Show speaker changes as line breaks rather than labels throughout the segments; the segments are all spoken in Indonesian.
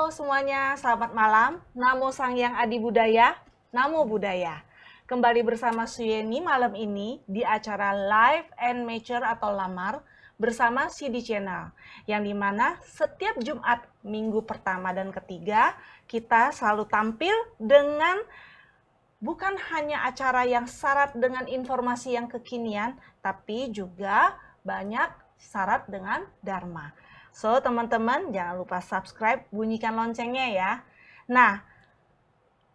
Halo semuanya, selamat malam. Namo Sangyang Adi Budaya, Namo Buddhaya. Kembali bersama Suyeni malam ini di acara Life and Nature atau Lamar bersama CD Channel. Yang dimana setiap Jumat minggu pertama dan ketiga kita selalu tampil dengan bukan hanya acara yang syarat dengan informasi yang kekinian, tapi juga banyak syarat dengan Dharma. So, teman-teman jangan lupa subscribe, bunyikan loncengnya ya. Nah,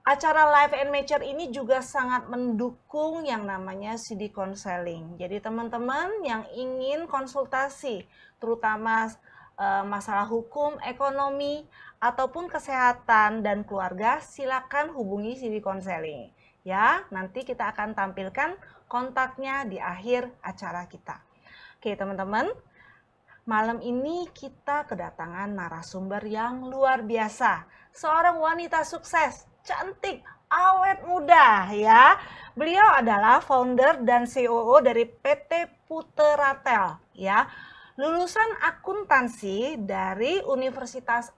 acara Life and Nature ini juga sangat mendukung yang namanya CD Counseling. Jadi teman-teman yang ingin konsultasi, terutama masalah hukum, ekonomi, ataupun kesehatan dan keluarga, silakan hubungi CD Counseling. Ya, nanti kita akan tampilkan kontaknya di akhir acara kita. Oke, teman-teman. Malam ini kita kedatangan narasumber yang luar biasa. Seorang wanita sukses, cantik, awet muda ya. Beliau adalah founder dan COO dari PT Puteratel ya. Lulusan akuntansi dari Universitas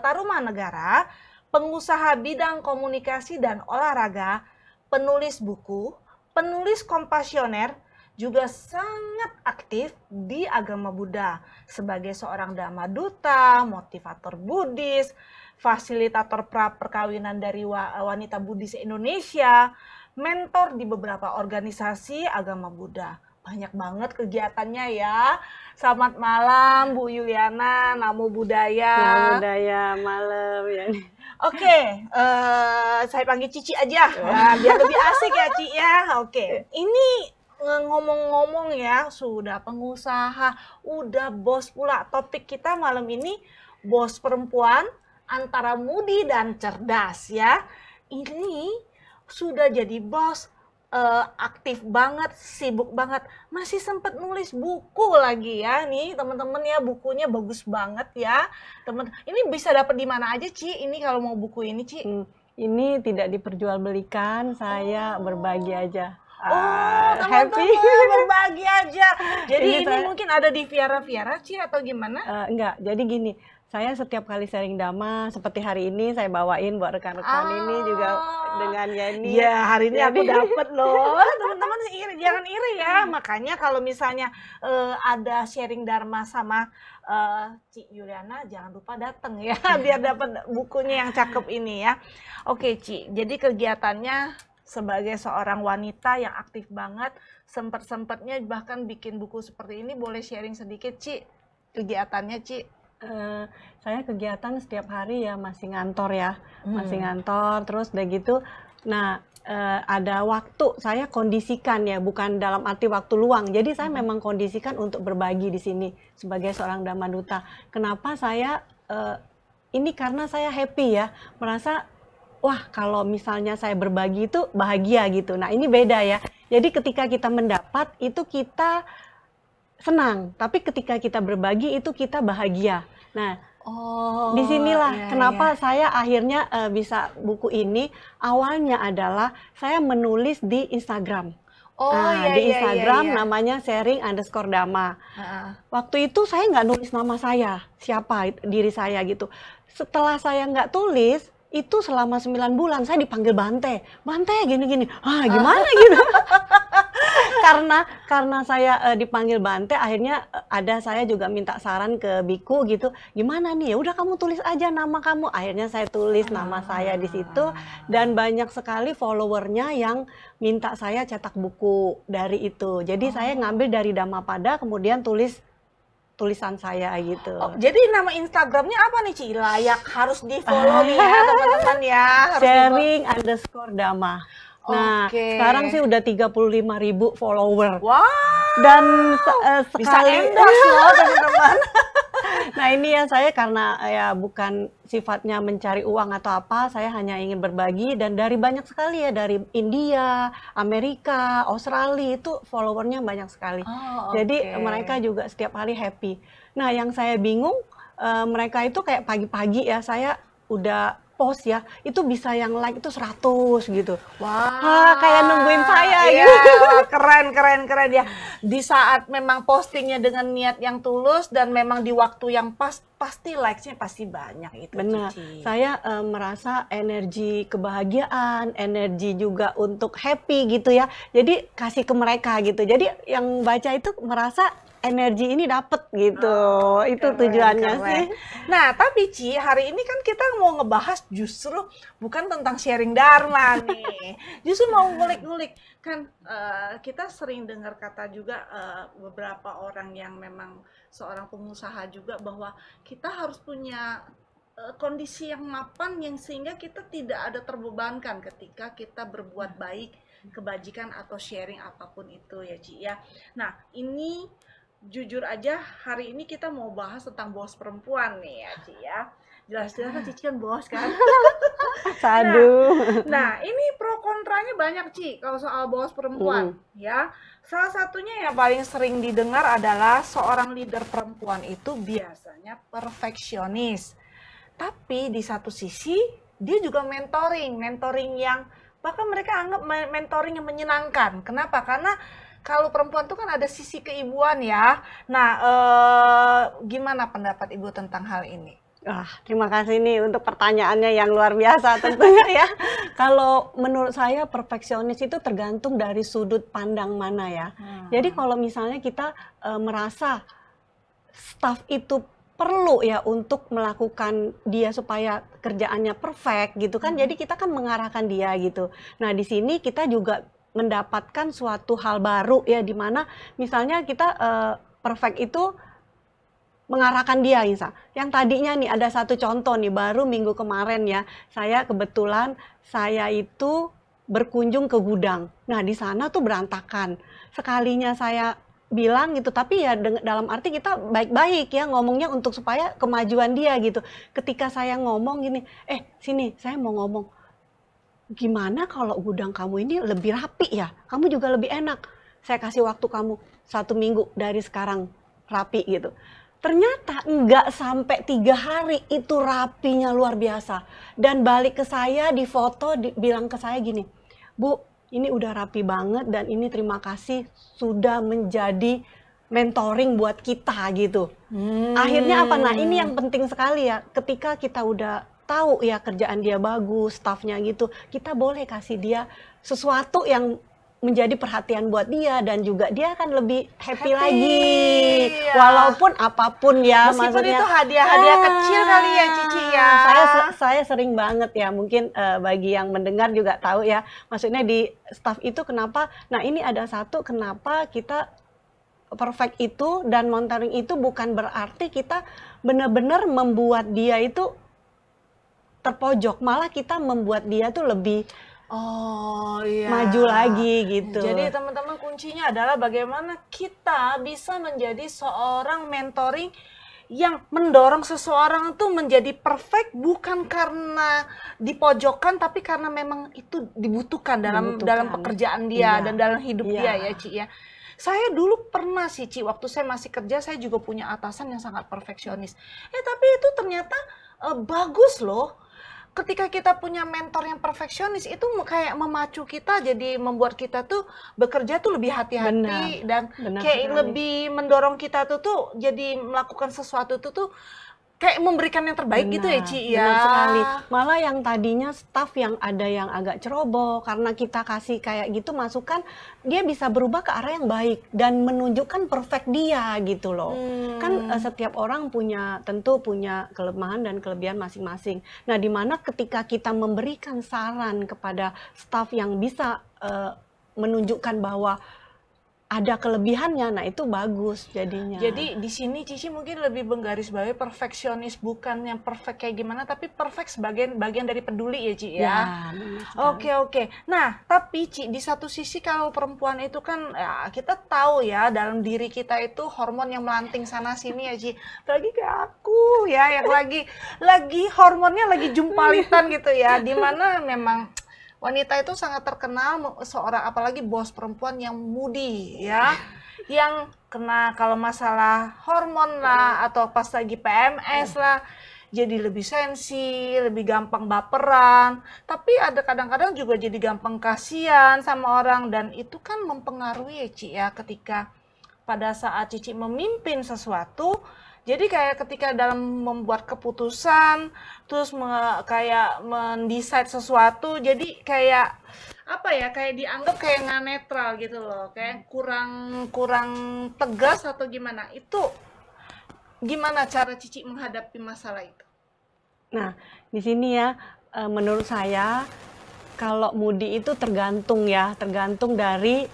Tarumanegara, pengusaha bidang komunikasi dan olahraga, penulis buku, penulis kompasioner, juga sangat aktif di agama Buddha sebagai seorang Dhamma Duta, motivator Buddhis, fasilitator perkawinan dari wanita Buddhis Indonesia, mentor di beberapa organisasi agama Buddha. Banyak banget kegiatannya ya. Selamat malam Bu Yuliana, Namo Buddhaya.
Namo Buddhaya, malam ya.
Oke, saya panggil Cici aja, biar lebih asik ya Ci ya. Oke, ini ngomong-ngomong ya, sudah pengusaha, udah bos pula. Topik kita malam ini bos perempuan antara mudi dan cerdas ya. Ini sudah jadi bos, aktif banget, sibuk banget, masih sempat nulis buku lagi ya. Nih teman-teman ya, bukunya bagus banget ya. Teman, ini bisa dapat di mana aja Ci? Ini kalau mau buku ini Ci?
Ini tidak diperjualbelikan, saya berbagi aja.
Teman-teman berbagi aja. Jadi ini mungkin ada di Viara-Viara Ci atau gimana?
Enggak, jadi gini, saya setiap kali sharing Dhamma, seperti hari ini saya bawain buat rekan-rekan ini juga dengan Yani.
Ya, hari ini aku dapet loh. Teman-teman jangan iri ya. Makanya kalau misalnya ada sharing Dharma sama Ci Yuliana, jangan lupa datang ya, biar dapat bukunya yang cakep ini ya. Oke Ci, jadi kegiatannya sebagai seorang wanita yang aktif banget, sempet-sempetnya bahkan bikin buku seperti ini, boleh sharing sedikit Ci, kegiatannya Ci?
Saya kegiatan setiap hari ya masih ngantor ya, masih ngantor, terus udah gitu, nah ada waktu saya kondisikan ya, bukan dalam arti waktu luang, jadi saya memang kondisikan untuk berbagi di sini sebagai seorang Dhamma Duta. Kenapa saya, ini karena saya happy ya, merasa wah kalau misalnya saya berbagi itu bahagia gitu. Nah ini beda ya. Jadi ketika kita mendapat itu kita senang. Tapi ketika kita berbagi itu kita bahagia. Nah disinilah kenapa saya akhirnya bisa buku ini. Awalnya adalah saya menulis di Instagram. Di Instagram namanya sharing_dhamma. Waktu itu saya nggak nulis nama saya, siapa diri saya gitu. Setelah saya nggak tulis, itu selama 9 bulan saya dipanggil Bante gini-gini, gimana gitu. karena saya dipanggil Bante, akhirnya saya juga minta saran ke biku gitu, gimana nih, ya udah kamu tulis aja nama kamu. Akhirnya saya tulis nama saya di situ, dan banyak sekali followernya yang minta saya cetak buku dari itu. Jadi saya ngambil dari Dhammapada, kemudian tulisan saya gitu.
Jadi nama Instagramnya apa nih Ci? Layak harus di follow nih ya teman-teman ya.
Sharing_Dhamma. Nah sekarang sih udah 35.000 follower.
Wow.
Dan
bisa endorse loh teman-teman.
Nah ini ya, saya karena ya bukan sifatnya mencari uang atau apa, saya hanya ingin berbagi, dan dari banyak sekali ya, dari India, Amerika, Australia, itu followernya banyak sekali. Jadi mereka juga setiap hari happy. Nah yang saya bingung, mereka itu kayak pagi-pagi ya, saya udah post ya, itu bisa yang like itu 100 gitu.
Wah,
Kayak nungguin saya
ya,
gitu.
keren ya. Di saat memang postingnya dengan niat yang tulus dan memang di waktu yang pas, pasti likes-nya pasti banyak itu.
Benar,
Cici.
saya merasa energi kebahagiaan, energi juga untuk happy gitu ya. Jadi kasih ke mereka gitu. Jadi yang baca itu merasa energi ini dapet gitu. Itu tujuannya sih.
Nah, tapi Ci, hari ini kan kita mau ngebahas justru bukan tentang sharing dharma nih. Justru mau ngulik-ngulik. Kan kita sering dengar kata juga beberapa orang yang memang seorang pengusaha juga bahwa kita harus punya kondisi yang mapan yang sehingga kita tidak ada terbebankan ketika kita berbuat baik, kebajikan atau sharing apapun itu ya Ci ya. Nah, ini jujur aja hari ini kita mau bahas tentang bos perempuan nih ya Ci ya. Jelas-jelas kan Cici kan bos kan. Nah, ini pro kontranya banyak Ci kalau soal bos perempuan ya. Salah satunya yang paling sering didengar adalah seorang leader perempuan itu biasanya perfeksionis. Tapi di satu sisi dia juga mentoring yang bahkan mereka anggap mentoring yang menyenangkan. Kenapa? Karena kalau perempuan tuh kan ada sisi keibuan ya. Nah, gimana pendapat Ibu tentang hal ini?
Terima kasih nih untuk pertanyaannya yang luar biasa tentunya ya. Kalau menurut saya perfeksionis itu tergantung dari sudut pandang mana ya. Jadi kalau misalnya kita merasa staff itu perlu ya untuk melakukan dia supaya kerjaannya perfect gitu kan. Jadi kita kan mengarahkan dia gitu. Nah, di sini kita juga mendapatkan suatu hal baru ya, di mana misalnya kita perfect itu mengarahkan dia yang tadinya nih ada satu contoh nih baru minggu kemarin ya, saya kebetulan itu berkunjung ke gudang. Nah, di sana tuh berantakan. Sekalinya saya bilang gitu, tapi ya dalam arti kita baik-baik ya ngomongnya untuk supaya kemajuan dia gitu. Ketika saya ngomong gini, sini saya mau ngomong, gimana kalau gudang kamu ini lebih rapi ya? Kamu juga lebih enak. Saya kasih waktu kamu 1 minggu dari sekarang rapi gitu. Ternyata enggak sampai 3 hari itu rapinya luar biasa. Dan balik ke saya di foto, bilang ke saya gini, Bu, ini udah rapi banget dan ini terima kasih sudah menjadi mentoring buat kita gitu. Akhirnya apa? Nah, ini yang penting sekali ya. Ketika kita udah tahu ya kerjaan dia bagus, staffnya gitu, kita boleh kasih dia sesuatu yang menjadi perhatian buat dia dan juga dia akan lebih happy lagi ya. Walaupun apapun ya,
meskipun
maksudnya
itu hadiah-hadiah kecil kali ya Cici ya.
Saya sering banget ya, mungkin bagi yang mendengar juga tahu ya, maksudnya di staff itu kenapa, nah ini ada satu kenapa kita perfect itu dan mentoring itu bukan berarti kita benar-benar membuat dia itu terpojok, malah kita membuat dia tuh lebih maju lagi gitu.
Jadi teman-teman kuncinya adalah bagaimana kita bisa menjadi seorang mentoring yang mendorong seseorang itu menjadi perfect bukan karena dipojokkan tapi karena memang itu dibutuhkan dalam pekerjaan dia dan dalam hidup dia ya Ci ya. Saya dulu pernah sih Ci, waktu saya masih kerja saya juga punya atasan yang sangat perfeksionis. Tapi itu ternyata bagus loh. Ketika kita punya mentor yang perfeksionis itu kayak memacu kita, jadi membuat kita tuh bekerja tuh lebih hati-hati dan kayak lebih mendorong kita tuh jadi melakukan sesuatu tuh kayak memberikan yang terbaik gitu ya Ci ya.
Benar sekali. Malah yang tadinya staff yang ada yang agak ceroboh karena kita kasih kayak gitu masukan, dia bisa berubah ke arah yang baik dan menunjukkan perfect dia gitu loh. Kan setiap orang tentu punya kelemahan dan kelebihan masing-masing. Nah, dimana ketika kita memberikan saran kepada staff yang bisa menunjukkan bahwa ada kelebihannya, nah itu bagus jadinya.
Jadi di sini Cici mungkin lebih menggarisbawahi perfeksionis bukan yang perfect kayak gimana, tapi perfect sebagai bagian dari peduli ya Ci ya. Oke. Nah, tapi Ci di satu sisi kalau perempuan itu kan ya, kita tahu ya dalam diri kita itu hormon yang melanting sana sini ya Ci. Apalagi kayak aku ya yang lagi hormonnya lagi jumpalitan gitu ya, dimana memang wanita itu sangat terkenal seorang apalagi bos perempuan yang moody ya, yang kena kalau masalah hormon lah atau pas lagi PMS lah, jadi lebih sensi, lebih gampang baperan, tapi ada kadang-kadang juga jadi gampang kasihan sama orang, dan itu kan mempengaruhi ya Ci ya ketika pada saat Cici memimpin sesuatu. Jadi kayak ketika dalam membuat keputusan, terus kayak mendesain sesuatu, jadi kayak apa ya, kayak dianggap kayak nggak netral gitu loh, kayak kurang kurang tegas atau gimana. Itu gimana cara Cici menghadapi masalah itu?
Nah, di sini ya, menurut saya kalau moody itu tergantung ya, tergantung dari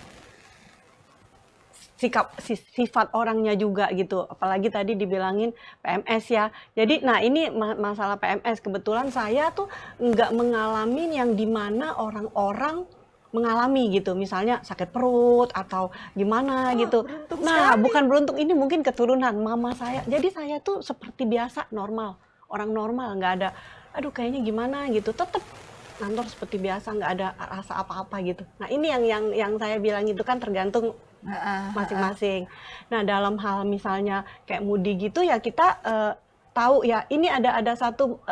sifat orangnya juga gitu. Apalagi tadi dibilangin PMS ya. Jadi, nah ini masalah PMS, kebetulan saya tuh nggak mengalami yang dimana orang-orang mengalami gitu. Misalnya sakit perut atau gimana gitu. Nah,
Sekali.
bukan beruntung, ini mungkin keturunan mama saya. Jadi saya tuh seperti biasa, normal. Orang normal, nggak ada, aduh kayaknya gimana gitu. Tetap kantor seperti biasa, nggak ada rasa apa-apa gitu. Nah ini yang saya bilang itu kan tergantung masing-masing. Nah dalam hal misalnya kayak moody gitu ya kita tahu ya, ini ada satu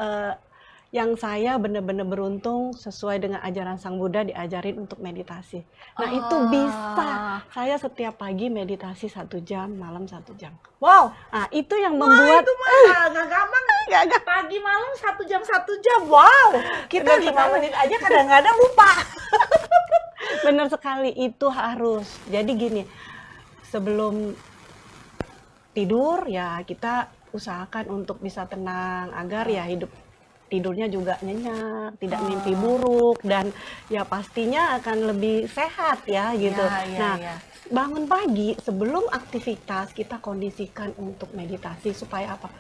yang saya benar-benar beruntung sesuai dengan ajaran Sang Buddha, diajarin untuk meditasi. Nah itu bisa, saya setiap pagi meditasi 1 jam, malam 1 jam.
Wow,
Nah itu yang membuat
itu mah nggak gampang. Pagi malam 1 jam. Wow, kita 5 menit aja kadang-kadang lupa.
benar sekali, itu harus. Jadi gini, sebelum tidur ya kita usahakan untuk bisa tenang agar ya tidurnya juga nyenyak, tidak mimpi buruk, dan ya pastinya akan lebih sehat ya gitu. Nah, bangun pagi sebelum aktivitas kita kondisikan untuk meditasi supaya apa?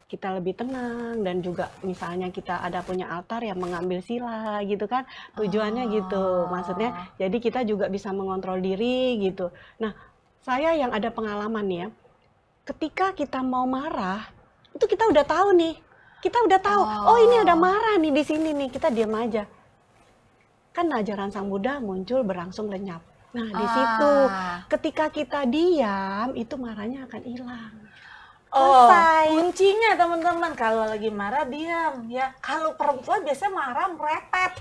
Kita lebih tenang, dan juga misalnya kita ada punya altar yang mengambil sila gitu kan, tujuannya gitu, maksudnya jadi kita juga bisa mengontrol diri gitu. Nah saya yang ada pengalaman nih ya, ketika kita mau marah itu kita udah tahu nih, kita udah tahu oh ini ada marah nih di sini nih, kita diam aja, kan ajaran Sang Buddha muncul berangsung lenyap. Nah di situ ketika kita diam itu marahnya akan hilang.
Kuncinya teman-teman kalau lagi marah diam ya. Kalau perempuan biasanya marah merepet.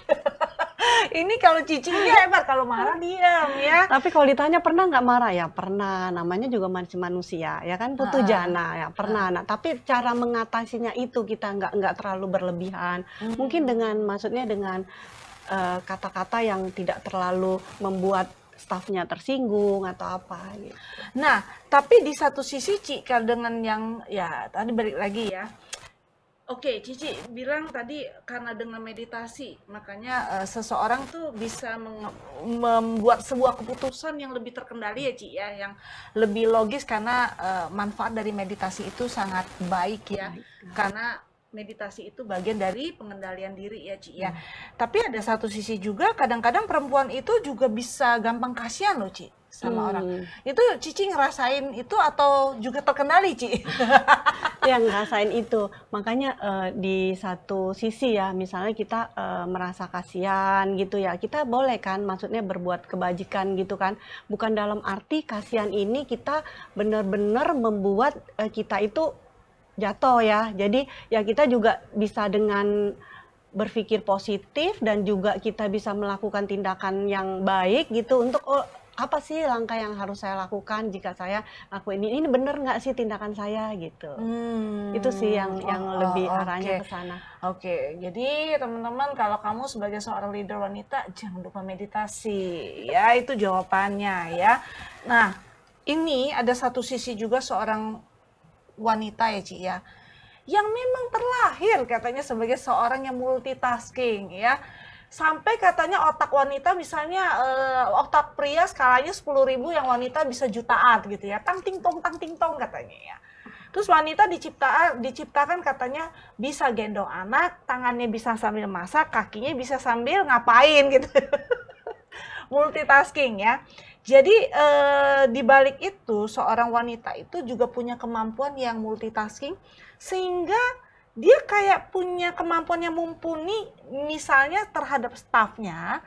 Ini kalau Cici hebat, kalau marah diam ya.
Tapi kalau ditanya pernah nggak marah ya pernah, namanya juga masih manusia ya kan, putu jana ya pernah. Nah tapi cara mengatasinya itu kita nggak terlalu berlebihan. Mungkin maksudnya dengan kata-kata yang tidak terlalu membuat stafnya tersinggung atau apa gitu.
Nah, tapi di satu sisi Ci, dengan yang ya tadi balik lagi ya. Oke, Cici bilang tadi karena dengan meditasi, makanya seseorang tuh bisa membuat sebuah keputusan yang lebih terkendali ya Ci ya, yang lebih logis karena manfaat dari meditasi itu sangat baik ya. Karena meditasi itu bagian dari pengendalian diri ya Ci ya. Tapi ada satu sisi juga kadang-kadang perempuan itu juga bisa gampang kasihan loh Ci sama orang. Itu Cici ngerasain itu atau juga terkendali Ci?
Ya ngerasain itu. Makanya di satu sisi ya, misalnya kita merasa kasihan gitu ya, kita boleh kan maksudnya berbuat kebajikan gitu kan. Bukan dalam arti kasihan ini kita benar-benar membuat kita itu jatuh ya. Jadi ya kita juga bisa dengan berpikir positif dan juga kita bisa melakukan tindakan yang baik gitu untuk apa sih langkah yang harus saya lakukan jika saya lakuin ini bener nggak sih tindakan saya gitu. Itu sih yang lebih arahnya ke sana.
Oke, jadi teman-teman kalau kamu sebagai seorang leader wanita jangan lupa meditasi ya, itu jawabannya ya. Nah ini ada satu sisi juga seorang wanita ya Ci ya, yang memang terlahir katanya sebagai seorang yang multitasking ya, sampai katanya otak wanita misalnya otak pria skalanya 10.000, yang wanita bisa jutaan gitu ya, tang ting tong katanya ya. Terus wanita diciptakan katanya bisa gendong anak, tangannya bisa sambil masak, kakinya bisa sambil ngapain gitu. Multitasking ya. Jadi di balik itu seorang wanita itu juga punya kemampuan yang multitasking, sehingga dia kayak punya kemampuan yang mumpuni misalnya terhadap stafnya.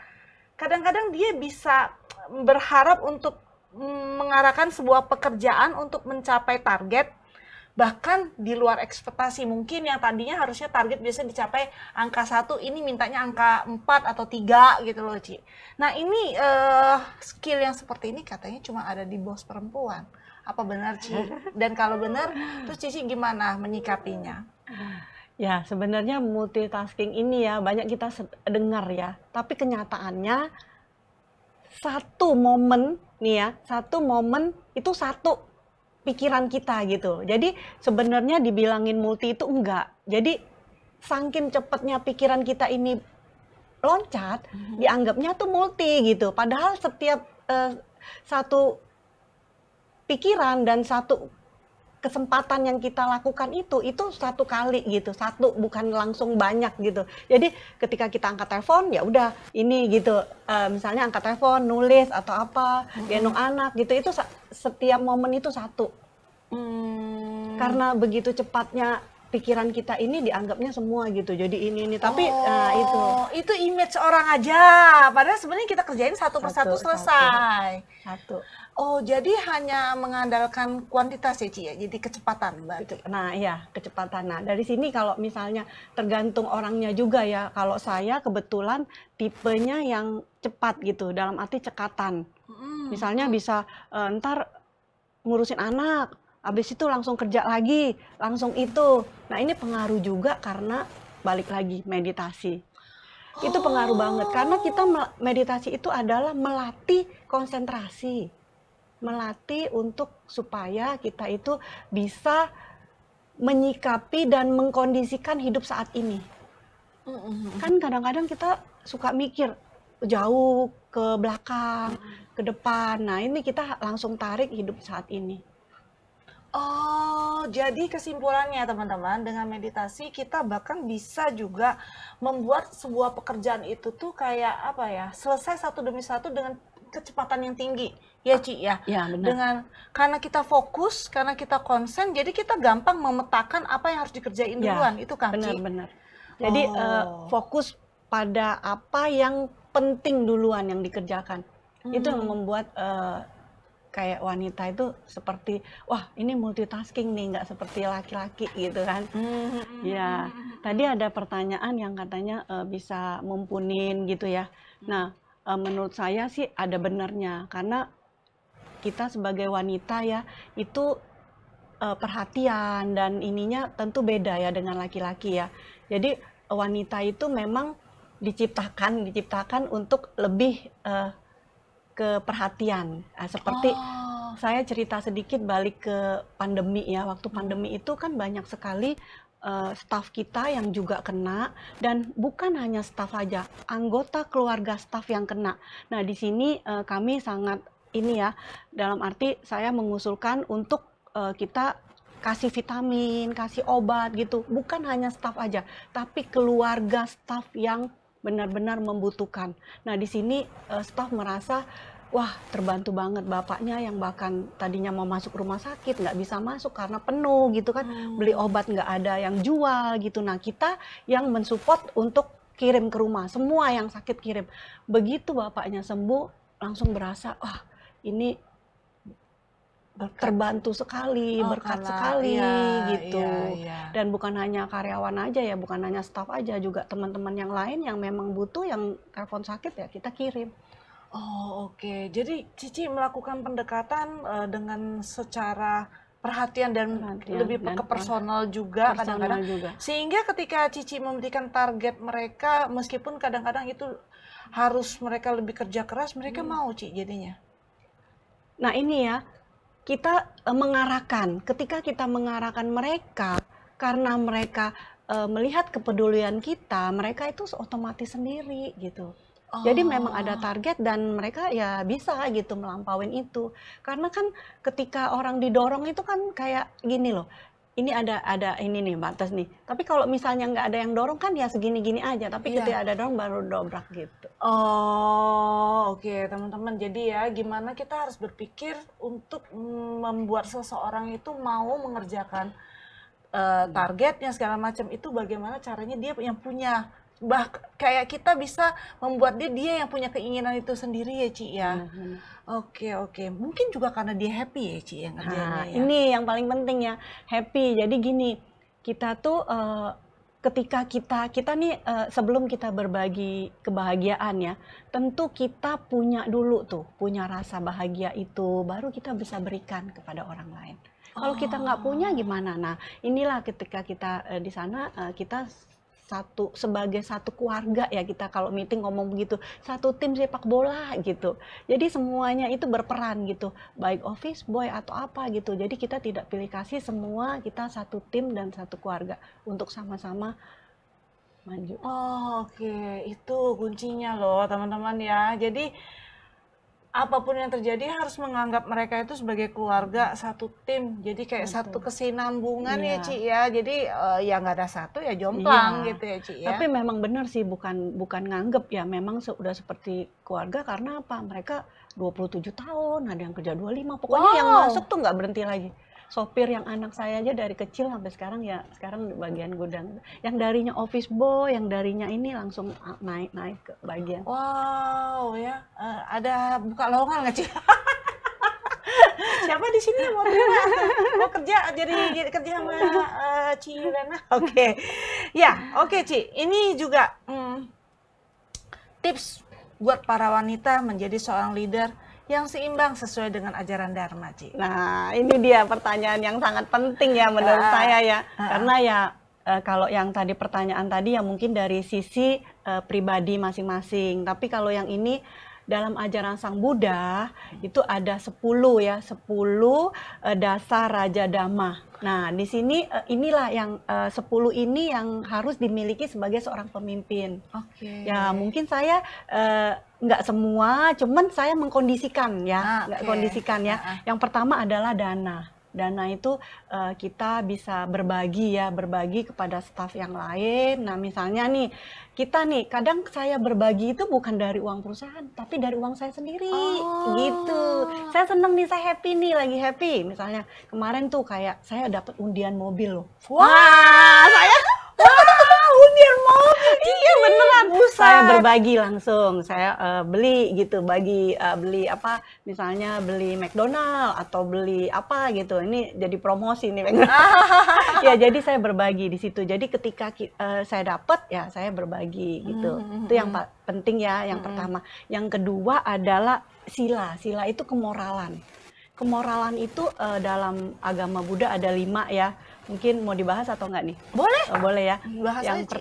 Kadang-kadang dia bisa berharap untuk mengarahkan sebuah pekerjaan untuk mencapai target, bahkan di luar ekspektasi. Mungkin yang tadinya harusnya target biasanya dicapai angka 1, ini mintanya angka 4 atau 3 gitu loh, Ci. Nah ini skill yang seperti ini katanya cuma ada di bos perempuan. Apa benar, Ci? Dan kalau benar, terus Cici gimana menyikapinya?
Ya, sebenarnya multitasking ini ya banyak kita dengar ya, tapi kenyataannya satu momen nih ya, satu momen itu satu pikiran kita gitu. Jadi sebenarnya dibilangin multi itu enggak. Jadi saking cepatnya pikiran kita ini loncat, dianggapnya tuh multi gitu. Padahal setiap satu pikiran dan satu kesempatan yang kita lakukan itu satu kali gitu, satu, bukan langsung banyak gitu. Jadi ketika kita angkat telepon ya udah ini gitu, misalnya angkat telepon, nulis atau apa, gendong anak gitu, itu setiap momen itu satu. Karena begitu cepatnya pikiran kita ini dianggapnya semua gitu, jadi ini tapi
itu image orang aja, padahal sebenarnya kita kerjain satu persatu selesai.
Satu.
Oh, jadi hanya mengandalkan kuantitas ya, Ci ya? Jadi kecepatan, Mbak.
Nah, iya, kecepatan. Nah, dari sini kalau misalnya tergantung orangnya juga ya. Kalau saya kebetulan tipenya yang cepat gitu, dalam arti cekatan. Misalnya bisa ntar ngurusin anak, habis itu langsung kerja lagi, langsung itu. Nah, ini pengaruh juga karena balik lagi meditasi. Itu pengaruh banget, karena kita meditasi itu adalah melatih konsentrasi. Melatih untuk supaya kita itu bisa menyikapi dan mengkondisikan hidup saat ini. Kan kadang-kadang kita suka mikir jauh ke belakang, ke depan. Nah, ini kita langsung tarik hidup saat ini.
Oh, jadi kesimpulannya teman-teman, dengan meditasi kita bahkan bisa juga membuat sebuah pekerjaan itu tuh kayak apa ya, selesai satu demi satu dengan kecepatan yang tinggi, ya Ci ya.
Ya, benar.
Karena kita fokus, karena kita konsen, jadi kita gampang memetakan apa yang harus dikerjain duluan, itu kan Ci?
Benar-benar. Jadi fokus pada apa yang penting duluan yang dikerjakan. Itu yang membuat kayak wanita itu seperti, wah ini multitasking nih, nggak seperti laki-laki gitu kan. Ya, tadi ada pertanyaan yang katanya bisa mumpunin gitu ya. Nah, menurut saya sih ada benarnya, karena kita sebagai wanita ya itu perhatian dan ininya tentu beda ya dengan laki-laki ya. Jadi wanita itu memang diciptakan untuk lebih ke perhatian. Seperti saya cerita sedikit balik ke pandemi ya. Waktu pandemi itu kan banyak sekali staf kita yang juga kena, dan bukan hanya staf aja, anggota keluarga staf yang kena. Nah, di sini kami sangat ini ya, dalam arti saya mengusulkan untuk kita kasih vitamin, kasih obat gitu, bukan hanya staf aja, tapi keluarga staf yang benar-benar membutuhkan. Nah, di sini staf merasa, wah terbantu banget, bapaknya yang bahkan tadinya mau masuk rumah sakit nggak bisa masuk karena penuh gitu kan, beli obat nggak ada yang jual gitu. Nah, kita yang mensupport untuk kirim ke rumah, semua yang sakit kirim. Begitu bapaknya sembuh, langsung berasa, wah ini terbantu sekali, berkat sekali gitu. Dan bukan hanya karyawan aja ya, bukan hanya staf aja, juga teman-teman yang lain yang memang butuh, yang telepon sakit ya kita kirim.
Oh, oke. Jadi Cici melakukan pendekatan dengan secara perhatian dan lebih ke personal juga kadang-kadang. Sehingga ketika Cici memberikan target mereka, meskipun kadang-kadang itu harus mereka lebih kerja keras, mereka mau Ci jadinya.
Nah, ini ya, kita mengarahkan. Ketika kita mengarahkan mereka, karena mereka melihat kepedulian kita, mereka itu otomatis sendiri gitu. Jadi memang ada target dan mereka ya bisa gitu melampauin itu. Karena kan ketika orang didorong itu kan kayak gini loh, ini ada ini nih batas nih. Tapi kalau misalnya nggak ada yang dorong kan ya segini-gini aja. Tapi ketika ada dorong baru dobrak gitu.
Oh, oke teman-teman. Jadi ya gimana kita harus berpikir untuk membuat seseorang itu mau mengerjakan targetnya segala macam, itu bagaimana caranya dia yang punya kayak kita bisa membuat dia yang punya keinginan itu sendiri ya Ci ya. Oke. Mungkin juga karena dia happy ya Ci yang ngerjainnya ya.
Ini yang paling penting ya, happy. Jadi gini, kita tuh ketika kita nih sebelum kita berbagi kebahagiaan ya, tentu kita punya dulu tuh, punya rasa bahagia itu, baru kita bisa berikan kepada orang lain. Kalau kita nggak punya gimana? Nah, inilah ketika kita di sana kita sebagai satu keluarga ya, kita kalau meeting ngomong begitu, satu tim sepak bola gitu. Jadi semuanya itu berperan gitu, baik office boy atau apa gitu. Jadi kita tidak pilih kasih, semua kita satu tim dan satu keluarga untuk sama-sama maju.
Oke, itu kuncinya loh teman-teman ya. Jadi apapun yang terjadi harus menganggap mereka itu sebagai keluarga, satu tim. Jadi kayak satu kesinambungan ya Ci ya. Jadi ya nggak ada satu ya jomplang gitu ya Ci ya.
Tapi memang benar sih, bukan nganggep ya, memang udah seperti keluarga. Karena apa? Mereka 27 tahun, ada yang kerja 25. Pokoknya yang masuk tuh nggak berhenti lagi. Sopir yang anak saya aja dari kecil sampai sekarang ya, sekarang di bagian gudang. Yang darinya office boy, yang darinya ini langsung naik ke bagian.
Wow ya, ada buka lowongan nggak Ci? Siapa di sini mau kerja jadi kerja sama Ci Lena? Oke. Ya, oke Ci. Ini juga tips buat para wanita menjadi seorang leader yang seimbang sesuai dengan ajaran Dharma, Ci.
Nah, ini dia pertanyaan yang sangat penting ya menurut saya ya. Karena ya kalau yang tadi pertanyaan tadi ya mungkin dari sisi pribadi masing-masing. Tapi kalau yang ini dalam ajaran Sang Buddha itu ada 10 ya, 10 dasar Raja Dhamma. Nah, di sini inilah yang 10 ini yang harus dimiliki sebagai seorang pemimpin.
Oke.
Ya, mungkin saya nggak semua, cuman saya mengkondisikan ya, kondisikan ya. Yang pertama adalah dana. Dana itu kita bisa berbagi ya, berbagi kepada staf yang lain. Nah, misalnya nih, kita nih, kadang saya berbagi itu bukan dari uang perusahaan, tapi dari uang saya sendiri, gitu. Saya seneng nih, saya happy nih, lagi happy. Misalnya kemarin tuh kayak saya dapat undian mobil loh.
Wah, undian mobil.
Iya beneran. Saya berbagi langsung, saya beli gitu, beli apa, misalnya beli McDonald atau beli apa gitu. Ini jadi promosi nih. Ya, jadi saya berbagi di situ. Jadi ketika saya dapat ya saya berbagi gitu. Itu yang penting ya, yang pertama. Yang kedua adalah sila. Sila itu kemoralan. Kemoralan itu dalam agama Buddha ada 5 ya. Mungkin mau dibahas atau enggak nih?
Boleh.
Boleh ya.
Bahas
yang
aja.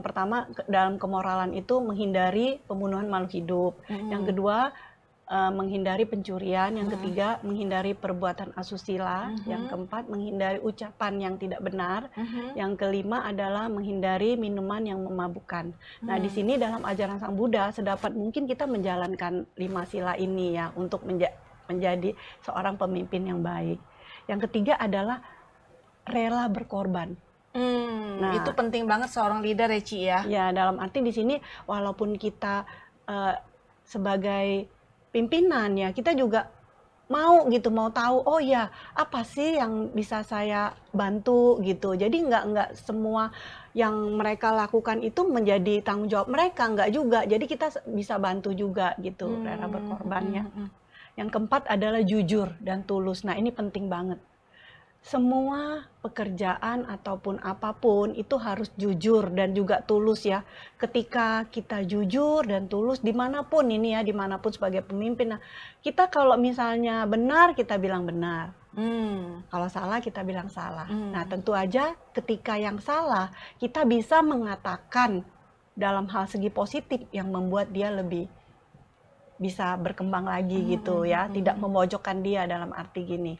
pertama dalam kemoralan itu menghindari pembunuhan makhluk hidup. Yang kedua menghindari pencurian. Yang ketiga menghindari perbuatan asusila. Yang keempat menghindari ucapan yang tidak benar. Yang kelima adalah menghindari minuman yang memabukkan. Nah, di sini dalam ajaran Sang Buddha sedapat mungkin kita menjalankan 5 sila ini ya untuk menjadi seorang pemimpin yang baik. Yang ketiga adalah rela berkorban.
Nah, itu penting banget seorang leader ya Ci ya.
Ya, dalam arti di sini walaupun kita sebagai pimpinan ya, kita juga mau tahu, oh ya apa sih yang bisa saya bantu gitu. Jadi nggak semua yang mereka lakukan itu menjadi tanggung jawab mereka, nggak juga. Jadi kita bisa bantu juga gitu, rela berkorbannya. Yang keempat adalah jujur dan tulus. Nah, ini penting banget. Semua pekerjaan ataupun apapun itu harus jujur dan juga tulus ya. Ketika kita jujur dan tulus dimanapun ini ya, dimanapun sebagai pemimpin. Nah, kita kalau misalnya benar kita bilang benar. Kalau salah kita bilang salah. Nah, tentu aja ketika yang salah kita bisa mengatakan dalam hal segi positif yang membuat dia lebih bisa berkembang lagi gitu ya, tidak memojokkan dia dalam arti gini.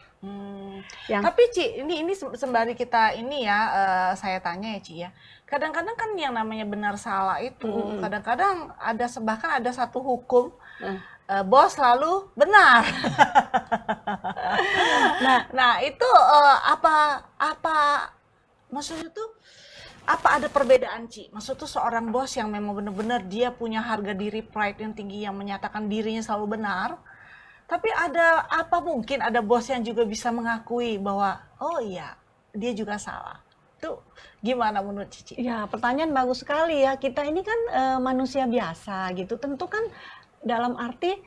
Tapi Ci, ini sembari kita ini ya, saya tanya ya Ci ya, kadang-kadang kan yang namanya benar salah itu, kadang-kadang bahkan ada satu hukum, bos selalu benar. Nah itu apa maksudnya tuh? Apa ada perbedaan Ci? Maksud tuh seorang bos yang memang benar-benar dia punya harga diri, pride yang tinggi, yang menyatakan dirinya selalu benar. Tapi mungkin ada bos yang juga bisa mengakui bahwa oh iya dia juga salah. itu gimana menurut Cici?
Ya, pertanyaan bagus sekali ya. Kita ini kan manusia biasa gitu. Tentu kan dalam arti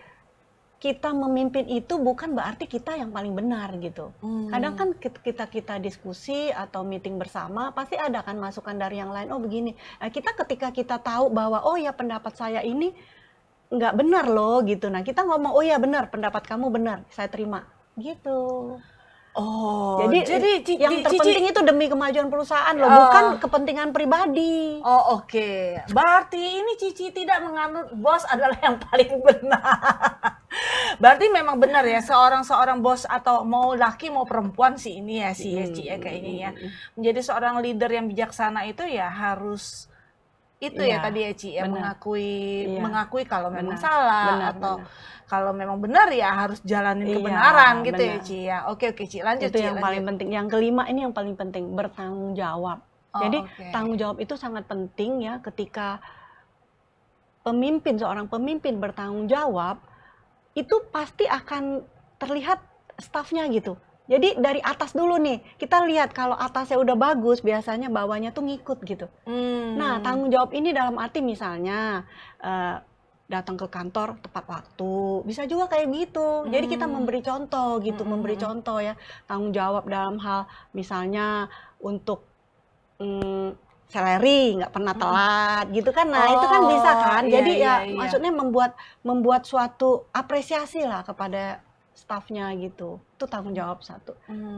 kita memimpin itu bukan berarti kita yang paling benar gitu. Kadang kan kita diskusi atau meeting bersama pasti ada kan masukan dari yang lain. Oh begini. Nah, ketika kita tahu bahwa oh ya pendapat saya ini nggak benar loh gitu. Nah kita ngomong oh ya benar pendapat kamu benar, saya terima gitu.
Oh,
Jadi yang terpenting itu demi kemajuan perusahaan loh, bukan kepentingan pribadi.
Oh oke. Berarti ini Cici tidak menganut bos adalah yang paling benar. Berarti memang benar ya, seorang bos atau mau laki mau perempuan sih ini ya sih ya Ci ya kayaknya ya. Menjadi seorang leader yang bijaksana itu ya harus itu ya tadi ya Ci ya, mengakui kalau memang salah atau kalau memang benar ya harus jalanin kebenaran gitu ya Ci ya. Oke Ci, lanjut
itu
Ci.
Yang paling penting. Yang kelima ini yang paling penting, bertanggung jawab. Jadi tanggung jawab itu sangat penting ya ketika seorang pemimpin bertanggung jawab, itu pasti akan terlihat stafnya gitu. Jadi dari atas dulu nih, kita lihat kalau atasnya udah bagus, biasanya bawahnya tuh ngikut gitu. Nah, tanggung jawab ini dalam arti misalnya datang ke kantor tepat waktu, bisa juga kayak gitu. Jadi kita memberi contoh gitu, memberi contoh ya. Tanggung jawab dalam hal misalnya untuk salary nggak pernah telat gitu kan. Nah, itu kan bisa kan. Jadi maksudnya membuat suatu apresiasi lah kepada stafnya gitu. Itu tanggung jawab satu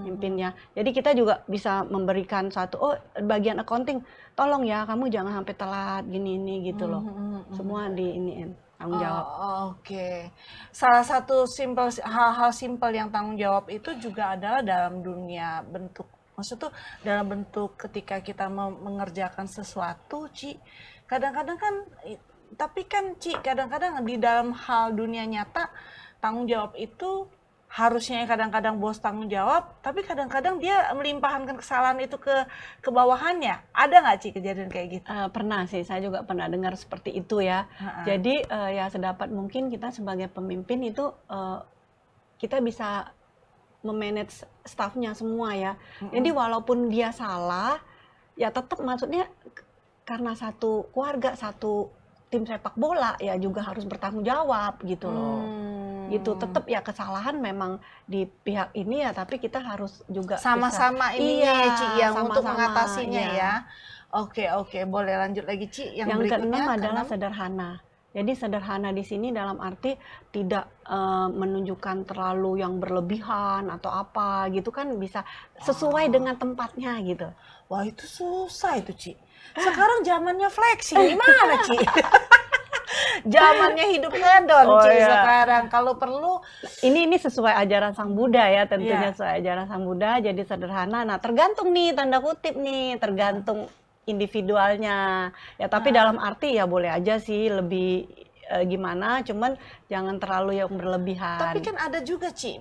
pimpinnya. Jadi kita juga bisa memberikan bagian accounting, tolong ya kamu jangan sampai telat gini gitu loh. Semua diiniin tanggung jawab.
Oke. Salah satu hal-hal simpel yang tanggung jawab itu juga adalah dalam dunia bentuk, maksud tuh dalam bentuk ketika kita mengerjakan sesuatu, Ci. Kadang-kadang kan, tapi kan Ci, kadang-kadang di dalam hal dunia nyata tanggung jawab itu harusnya kadang-kadang bos tanggung jawab, tapi kadang-kadang dia melimpahkan kesalahan itu ke bawahannya. Ada nggak Ci kejadian kayak gitu?
Pernah sih, saya juga pernah dengar seperti itu ya. Jadi ya sedapat mungkin kita sebagai pemimpin itu kita bisa memanage staffnya semua ya. Jadi walaupun dia salah, ya tetap maksudnya karena satu keluarga, satu tim sepak bola ya juga harus bertanggung jawab gitu loh. Gitu tetap ya kesalahan memang di pihak ini ya, tapi kita harus juga
sama-sama ini ya Ci yang untuk mengatasinya ya. Oke, boleh lanjut lagi Ci. Yang
keenam adalah sederhana. Jadi sederhana di sini dalam arti tidak menunjukkan terlalu yang berlebihan atau apa gitu kan, bisa sesuai dengan tempatnya gitu.
Wah itu susah itu Ci. Sekarang zamannya fleksi, gimana Ci? Zamannya hidup hedon Ci sekarang. Kalau perlu
ini sesuai ajaran Sang Buddha ya, tentunya sesuai ajaran Sang Buddha, jadi sederhana. Nah, tergantung nih tanda kutip nih, tergantung individualnya. Ya tapi dalam arti ya boleh aja sih lebih gimana, cuman jangan terlalu yang berlebihan.
Tapi kan ada juga Ci,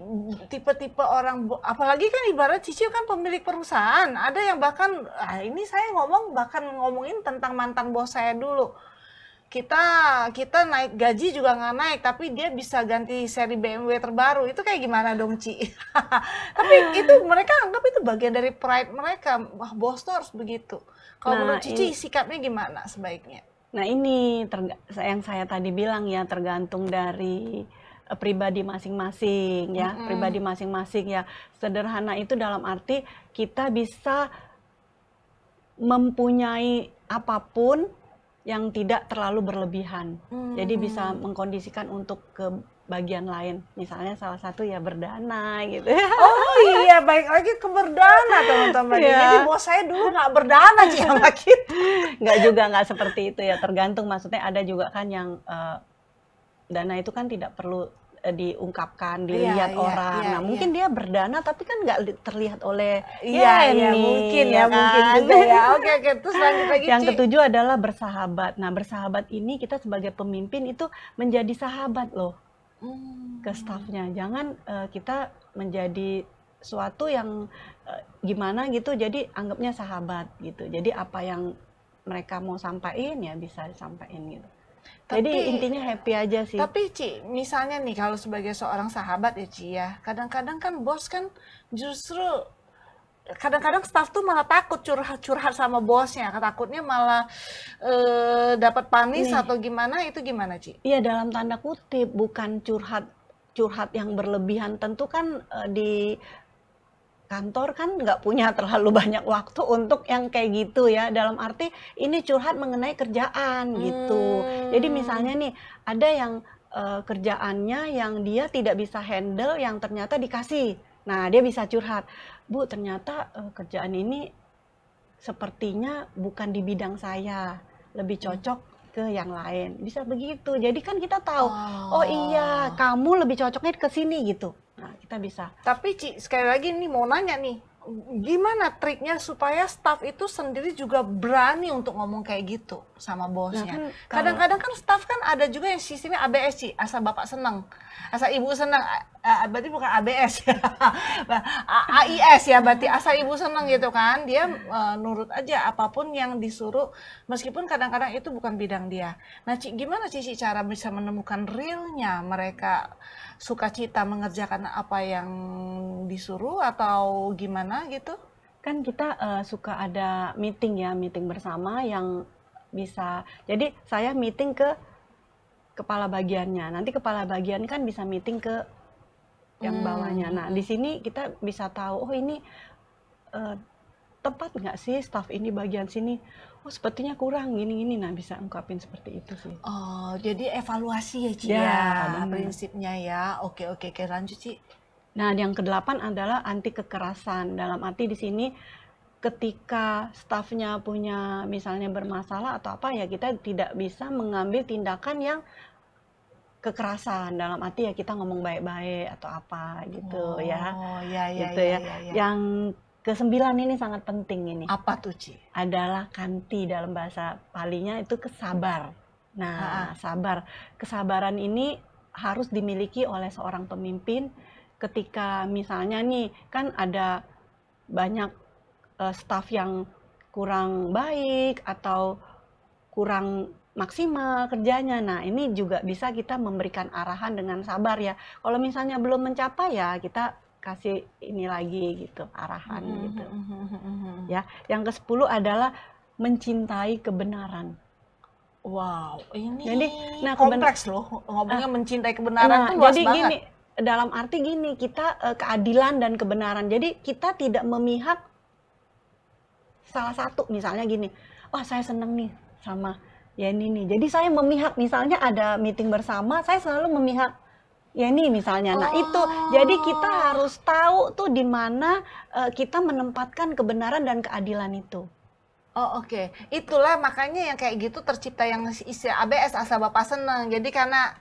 tipe-tipe orang, apalagi kan ibarat Cici kan pemilik perusahaan, ada yang bahkan, ini saya ngomongin tentang mantan bos saya dulu. Kita naik gaji juga nggak naik, tapi dia bisa ganti seri BMW terbaru. Itu kayak gimana dong Ci? Tapi itu mereka anggap itu bagian dari pride mereka. Wah bos tuh harus begitu. Kalau menurut Cici sikapnya gimana sebaiknya?
Nah ini yang saya tadi bilang ya, tergantung dari pribadi masing-masing ya, pribadi masing-masing ya. Sederhana itu dalam arti kita bisa mempunyai apapun yang tidak terlalu berlebihan. Jadi bisa mengkondisikan untuk ke bagian lain. Misalnya salah satu ya berdana gitu.
Oh iya, baik lagi ke berdana teman-teman. Jadi bos saya dulu nggak berdana Ci sama kita.
Nggak seperti itu ya, tergantung. Maksudnya ada juga kan yang dana itu kan tidak perlu diungkapkan, dilihat orang. Nah mungkin dia berdana tapi kan nggak terlihat oleh
mungkin juga ya. Oke, terus lanjut lagi
Yang ketujuh adalah bersahabat. Nah bersahabat ini kita sebagai pemimpin itu menjadi sahabat loh ke stafnya. Jangan kita menjadi suatu yang gimana gitu, jadi anggapnya sahabat gitu. Jadi apa yang mereka mau sampaikan ya bisa disampaikan gitu. Jadi intinya happy aja sih.
Tapi Ci, misalnya nih kalau sebagai seorang sahabat ya Ci ya, kadang-kadang kan bos kan justru kadang-kadang staff tuh malah takut curhat sama bosnya, takutnya malah dapat panis
Nih.
atau gimana, itu gimana, Ci?
Iya, dalam tanda kutip, bukan curhat yang berlebihan. Tentu kan di kantor kan nggak punya terlalu banyak waktu untuk yang kayak gitu ya. Dalam arti ini curhat mengenai kerjaan gitu. Jadi misalnya nih ada yang kerjaannya yang dia tidak bisa handle yang ternyata dikasih. Nah, dia bisa curhat. Bu, ternyata kerjaan ini sepertinya bukan di bidang saya. Lebih cocok ke yang lain. Bisa begitu. Jadi kan kita tahu, oh iya, kamu lebih cocoknya ke sini gitu. Nah, kita bisa.
Tapi Ci, sekali lagi nih mau nanya nih, gimana triknya supaya staff itu sendiri juga berani untuk ngomong kayak gitu sama bosnya?
Nah,
Kadang-kadang kan staff kan ada juga yang sistemnya ABS, Ci, asal bapak senang, asal ibu senang, berarti bukan ABS ya, AIS ya, berarti asal ibu senang gitu kan, dia nurut aja apapun yang disuruh, meskipun kadang-kadang itu bukan bidang dia. Nah, Ci, gimana Cici cara bisa menemukan realnya mereka sukacita mengerjakan apa yang disuruh atau gimana gitu?
Kan kita suka ada meeting ya, meeting bersama yang bisa. Jadi saya meeting ke kepala bagiannya. Nanti kepala bagian kan bisa meeting ke yang bawahnya. Nah, di sini kita bisa tahu, oh ini tepat nggak sih staff ini bagian sini? Oh, sepertinya kurang gini-gini. Nah, bisa ungkapin seperti itu sih.
Oh, jadi evaluasi ya, Ci
Ya,
ya,
benar.
prinsipnya ya. Oke, lanjut, Ci.
Nah, yang kedelapan adalah anti kekerasan. Dalam arti di sini ketika stafnya punya misalnya bermasalah atau apa ya, kita tidak bisa mengambil tindakan yang kekerasan. Dalam arti ya kita ngomong baik-baik atau apa gitu ya.
Oh, ya,
Gitu ya. Yang ke-9 ini sangat penting ini.
Apa tuh, Ci?
Adalah kanti, dalam bahasa Palinya itu kesabar. Nah, sabar. Kesabaran ini harus dimiliki oleh seorang pemimpin ketika misalnya nih kan ada banyak staf yang kurang baik atau kurang maksimal kerjanya. Nah, ini juga bisa kita memberikan arahan dengan sabar ya. Kalau misalnya belum mencapai ya kita kasih ini lagi gitu, arahan gitu. Ya, yang ke-10 adalah mencintai kebenaran.
Wow, ini
Jadi, nah,
kompleks loh. Ngomongnya mencintai kebenaran
Nah,
tuh luas
jadi
banget.
gini, dalam arti gini, kita keadilan dan kebenaran. Jadi kita tidak memihak salah satu, misalnya gini, oh saya seneng nih sama Yeni nih. Jadi saya memihak, misalnya ada meeting bersama, saya selalu memihak Yeni misalnya. Nah itu, jadi kita harus tahu tuh di mana kita menempatkan kebenaran dan keadilan itu.
Oh, oke. Itulah makanya yang kayak gitu tercipta yang istilah ABS, asal bapak senang. Jadi karena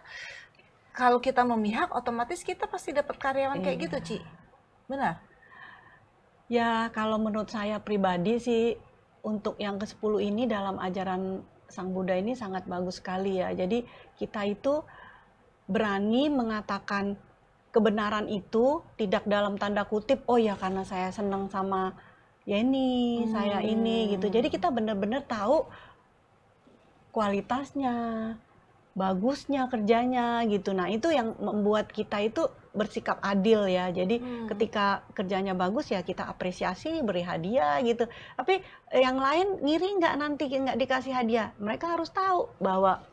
kalau kita memihak, otomatis kita pasti dapat karyawan kayak gitu, Ci. Benar?
Ya, kalau menurut saya pribadi sih, untuk yang ke-10 ini dalam ajaran Sang Buddha ini sangat bagus sekali ya. Jadi kita itu berani mengatakan kebenaran itu tidak dalam tanda kutip, oh ya karena saya senang sama Yeni, saya ini gitu. Jadi kita benar-benar tahu kualitasnya, bagusnya kerjanya gitu. Nah, itu yang membuat kita itu bersikap adil ya. Jadi ketika kerjanya bagus ya kita apresiasi, beri hadiah gitu. Tapi yang lain ngiri nggak nanti nggak dikasih hadiah. Mereka harus tahu bahwa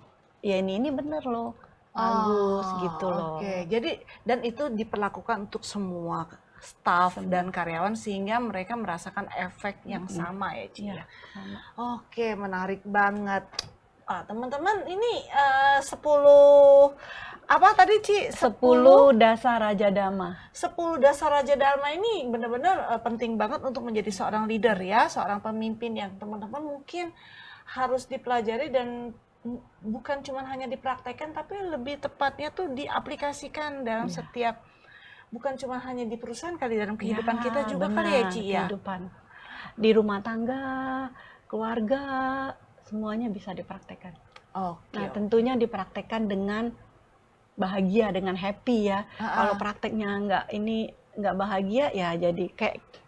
ya ini bener loh, bagus gitu loh.
Oke, jadi dan itu diperlakukan untuk semua staff dan karyawan sehingga mereka merasakan efek yang sama ya, Ci ya. Oke, menarik banget. Teman-teman, ini 10 apa tadi, Ci?
10 dasar Raja Dhamma.
10 dasar Raja Dharma ini benar-benar penting banget untuk menjadi seorang leader ya, seorang pemimpin yang teman-teman mungkin harus dipelajari dan bukan cuma hanya dipraktekkan tapi lebih tepatnya tuh diaplikasikan dalam setiap, bukan cuma hanya di perusahaan kali, dalam kehidupan kita juga kali ya, Ci ya.
Kehidupan. Di rumah tangga, keluarga, semuanya bisa dipraktekkan. Nah, tentunya dipraktekkan dengan bahagia, dengan happy ya. Kalau prakteknya nggak bahagia ya jadi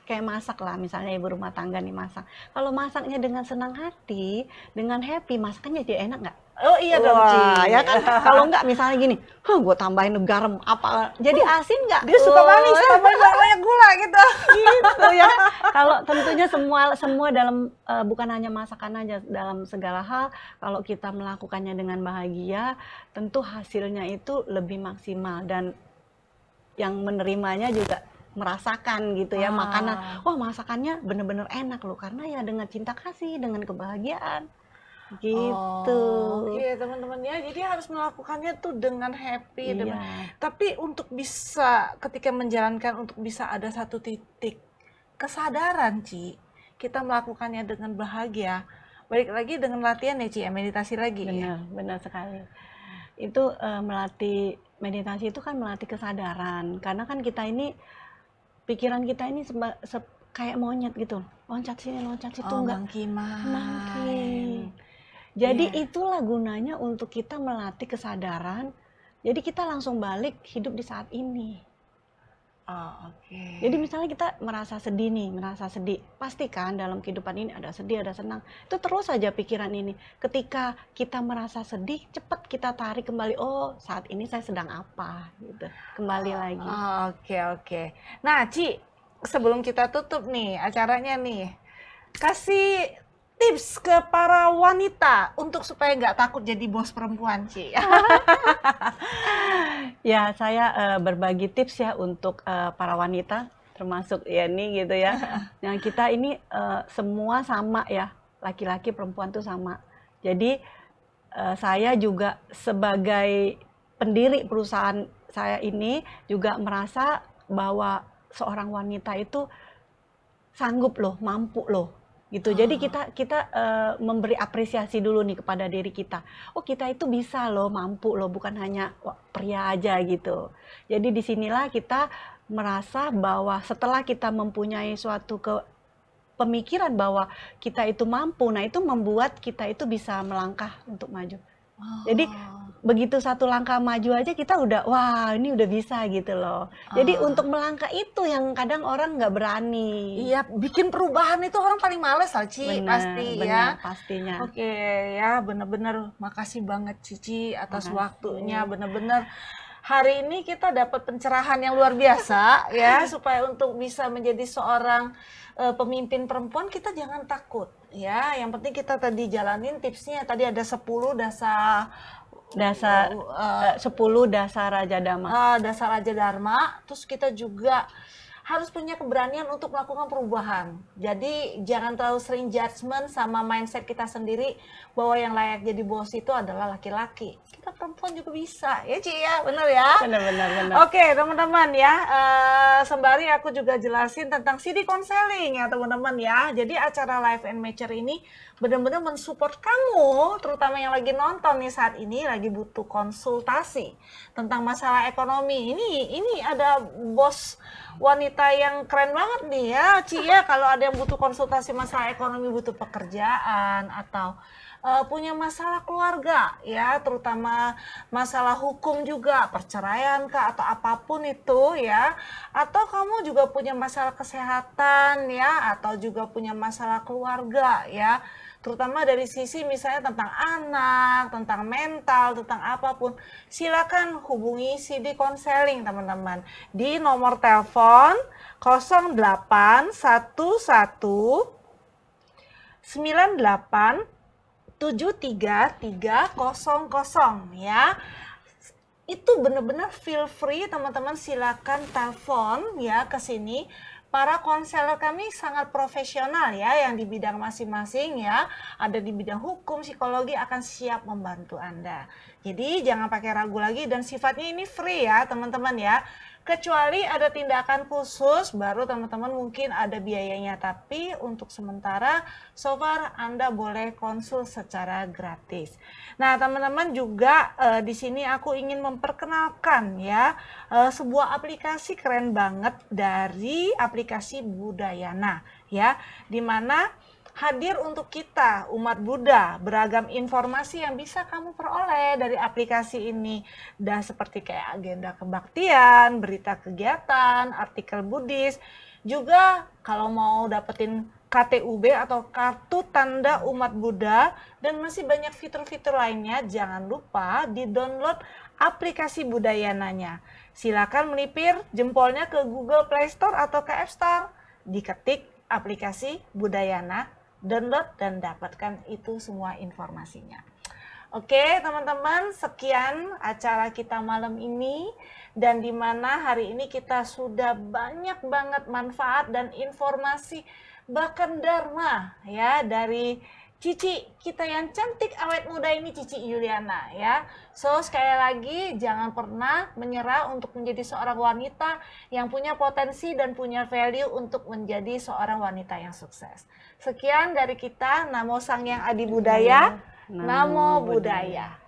kayak masak lah, misalnya ibu rumah tangga nih masak. Kalau masaknya dengan senang hati, dengan happy, masaknya jadi enak nggak?
Oh iya dong, Ci.
Wah, ya kan kalau nggak misalnya gini, gue tambahin garam apa, jadi asin nggak?
Dia suka manis, tambahin banyak gula gitu.
Gitu ya. Kalau tentunya semua dalam bukan hanya masakan aja, dalam segala hal kalau kita melakukannya dengan bahagia, tentu hasilnya itu lebih maksimal dan yang menerimanya juga merasakan gitu ya, makanan. Wah, masakannya bener-bener enak loh karena ya dengan cinta kasih, dengan kebahagiaan. Gitu.
Oke, teman-teman ya. Jadi harus melakukannya tuh dengan happy.
Iya.
Tapi untuk bisa ketika menjalankan untuk bisa ada satu titik kesadaran, Ci, kita melakukannya dengan bahagia. Balik lagi dengan latihan ya, Ci, ya, meditasi lagi.
Benar, benar sekali. Itu melatih meditasi itu kan melatih kesadaran. Karena kan kita ini pikiran kita ini kayak monyet gitu. Loncat sini, loncat situ enggak. Monkey. Jadi itulah gunanya untuk kita melatih kesadaran. Jadi kita langsung balik hidup di saat ini. Jadi misalnya kita merasa sedih nih, pastikan dalam kehidupan ini ada sedih, ada senang. Itu terus saja pikiran ini. Ketika kita merasa sedih, cepat kita tarik kembali. Oh, saat ini saya sedang apa? Gitu. Kembali lagi.
Oke. Nah, Ci, sebelum kita tutup nih acaranya nih, kasih tips ke para wanita untuk supaya nggak takut jadi bos perempuan, Ci.
Ya, saya berbagi tips ya untuk para wanita, termasuk Yani gitu ya. Yang kita ini semua sama ya, laki-laki perempuan tuh sama. Jadi saya juga sebagai pendiri perusahaan saya ini juga merasa bahwa seorang wanita itu sanggup loh, mampu loh. Gitu. Jadi kita memberi apresiasi dulu nih kepada diri kita. Oh, kita itu bisa loh, mampu loh, bukan hanya pria aja gitu. Jadi disinilah kita merasa bahwa setelah kita mempunyai suatu pemikiran bahwa kita itu mampu, nah itu membuat kita itu bisa melangkah untuk maju. Jadi begitu satu langkah maju aja kita udah, wah ini udah bisa gitu loh. Jadi untuk melangkah itu yang kadang orang nggak berani.
Iya, bikin perubahan itu orang paling males lah, Ci. Pasti ya.
Pastinya.
Oke ya, bener-bener makasih banget Cici atas waktunya. Bener-bener hari ini kita dapat pencerahan yang luar biasa ya, supaya untuk bisa menjadi seorang pemimpin perempuan kita jangan takut ya. Yang penting kita tadi jalanin tipsnya, tadi ada 10 dasar Raja Dharma. Dasar Raja Dharma. Terus kita juga harus punya keberanian untuk melakukan perubahan. Jadi jangan terlalu sering judgement sama mindset kita sendiri bahwa yang layak jadi bos itu adalah laki-laki. Kita perempuan juga bisa, ya Ci ya, benar ya?
Benar.
Oke teman-teman ya, sembari aku juga jelasin tentang CD Counseling ya teman-teman ya. Jadi acara Life and Mature ini benar-benar mensupport kamu, terutama yang lagi nonton nih saat ini, lagi butuh konsultasi tentang masalah ekonomi. Ini ada bos wanita yang keren banget nih ya, Ci ya. Kalau ada yang butuh konsultasi masalah ekonomi, butuh pekerjaan atau punya masalah keluarga ya, terutama masalah hukum juga, perceraian kah atau apapun itu ya, atau kamu juga punya masalah kesehatan ya, atau juga punya masalah keluarga ya, terutama dari sisi misalnya tentang anak, tentang mental, tentang apapun, silakan hubungi CD Counseling teman-teman di nomor telepon 0811 98 73300 ya. Itu benar-benar feel free teman-teman, silakan telepon ya ke sini. Para konselor kami sangat profesional ya, yang di bidang masing-masing ya, ada di bidang hukum, psikologi, akan siap membantu Anda. Jadi jangan pakai ragu lagi, dan sifatnya ini free ya teman-teman ya. Kecuali ada tindakan khusus, baru teman-teman mungkin ada biayanya. Tapi untuk sementara, so far Anda boleh konsul secara gratis. Nah, teman-teman juga di sini aku ingin memperkenalkan ya sebuah aplikasi keren banget dari aplikasi Budayana ya, dimana hadir untuk kita umat Buddha beragam informasi yang bisa kamu peroleh dari aplikasi ini, dan seperti kayak agenda kebaktian, berita kegiatan, artikel Buddhis, juga kalau mau dapetin KTUB atau Kartu Tanda Umat Buddha, dan masih banyak fitur-fitur lainnya. Jangan lupa di-download aplikasi Budayananya. Silakan melipir jempolnya ke Google Play Store atau ke App Store. Diketik aplikasi Budayana, download dan dapatkan itu semua informasinya. Oke teman-teman, sekian acara kita malam ini, dan di mana hari ini kita sudah banyak banget manfaat dan informasi, bahkan dharma ya dari Cici kita yang cantik awet muda ini, Cici Yuliana ya. So sekali lagi jangan pernah menyerah untuk menjadi seorang wanita yang punya potensi dan punya value untuk menjadi seorang wanita yang sukses. Sekian dari kita, Namo Sang Hyang Adi Budaya, Namo Buddhaya.